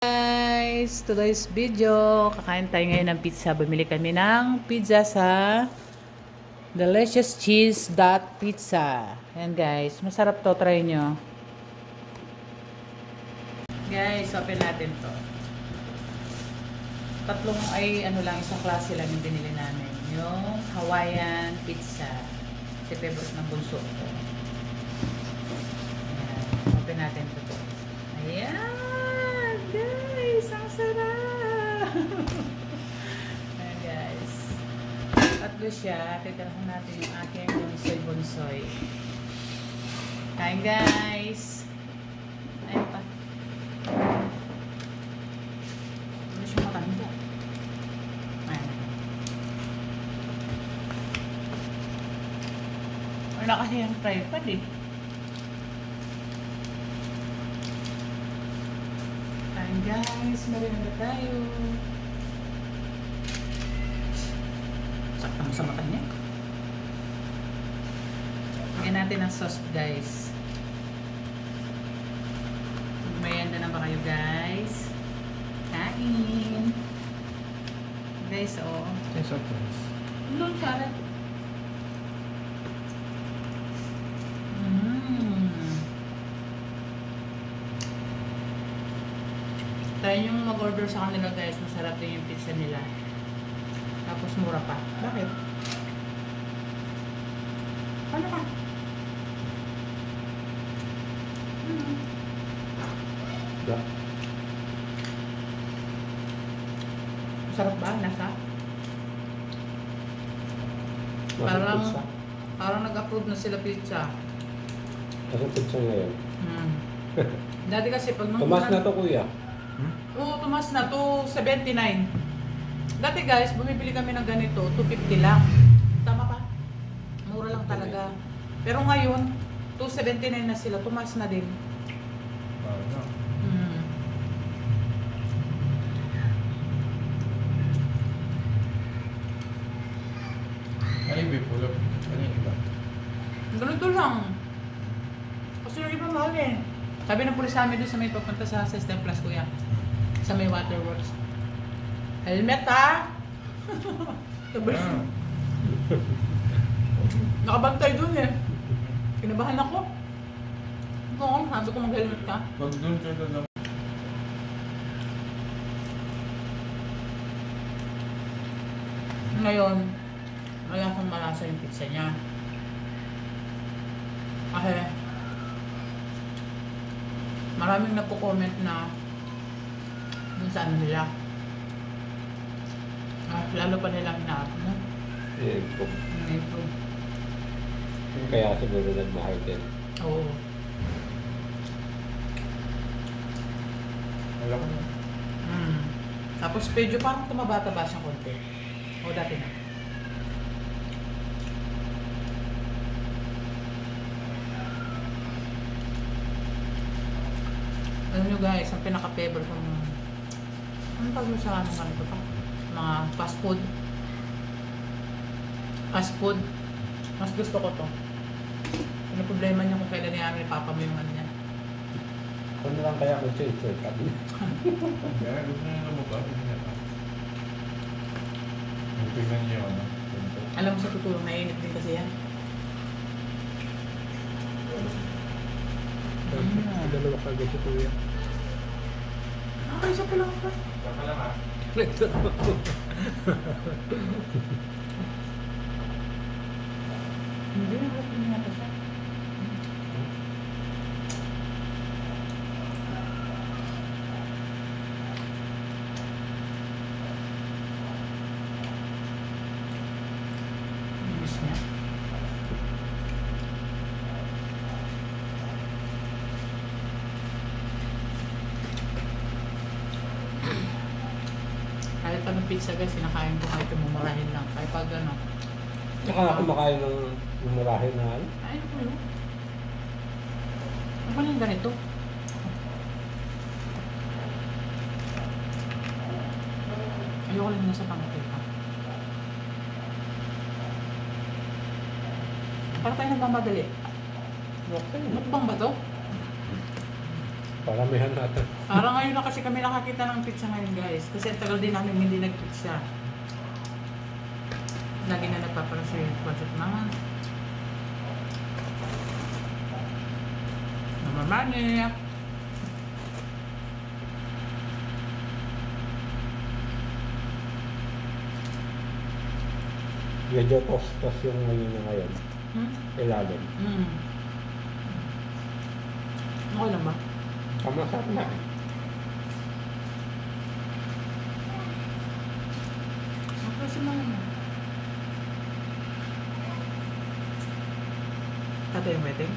Guys, today's video, kakain tayo ngayon ng pizza. Bumili kami ng pizza sa Delicious Cheese Pizza. Ayan guys, masarap to, try nyo. Guys, open natin to. Tatlong isang klase lang yung binili namin. Yung Hawaiian pizza. Kasi favorite ng bunso ko. Ayan, open natin to. Ayan. Guys, ang sarap! Ayan guys. Tatlo siya. Titirhan natin yung aking bunsoy. Kain guys! Ayan pa. Ano siya matanda? Ayan. Wala kasi yung tripod eh. Guys, merienda tayo. Sakta mo sa mata niya. Lagyan natin ng sauce, guys. Merienda na ba kayo, guys? Kain. Guys, oh. Yes, of course. Doon sarap. Try yung mag-order sa kanila guys, masarap din yung pizza nila. Tapos mura pa. Bakit? Ano ka? Yeah. Masarap ba? Nasa? Pizza. Parang nag-approve na sila pizza. Kasi pizza ngayon. Dati kasi pag nung Tumas na to kuya. Oo, tumas na to 79. Dati guys, bumibili kami ng ganito, 250 lang. Tama pa? Mura lang talaga. Pero ngayon, 279 na sila, tumas na din. Ano yung bipulog? Ano yung iba? Ganito lang. Kasi yung iba mahal eh. Sabi ng pulis namin doon sa may papunta sa System Plus kuya. Sa may waterworks. Helmet ha! Sabi nakabantay doon eh. Kinabahan ako. Oo, sabi ko mag-helmet ka. Wag doon ka doon. Ngayon, malasa yung pizza niya. Kasi, maraming nagko-comment na dun sa ano nila. Lalo pa nilang na-upload. I-improve. Kaya siguro nagmahal din. Oo. Alam ko na. Tapos medyo parang tumabata-ba siyang konti. O dati na. Alam nyo guys, ang pinaka-favorite kong ano tawag mo sa ano ganito pa? Mga fast food. Fast food. Mas gusto ko to. Ano problema niya kung kailan niya ipapa mo yung ano niya? Kung na lang kaya kung siya sabi niya. Kaya gusto niya na mukha. Tingnan niyo ano. Alam mo sa tutulong, mainit din kasi yan. Dalawa kagad si kuya. Okay, isa pa lang pa. Saka lang ha. Hindi, wala pa niya pa siya. Bilis niya. Kahit anong pizza guys, kinakain ko kahit mumurahin lang. Kahit pag ano. Saka ako kumakain ng murahin na ano. Ay, ano yun? Ano ba yung ganito? Ayoko lang nasa pangkit pa. Parang tayo nagmamadali. Okay. Mukbang ba to? Paramihan natin. Parang ngayon na kasi kami nakakita ng pizza ngayon guys. Kasi ang tagal din namin hindi nag-pizza. Lagi na nagpapala si Budget Mama. Namamani. Medyo tostos yung ngayon na ngayon. Hmm? Ilalim. Hmm. Okay lang ba? Kamasarap na. Okay si Mama. Tatay yung wedding?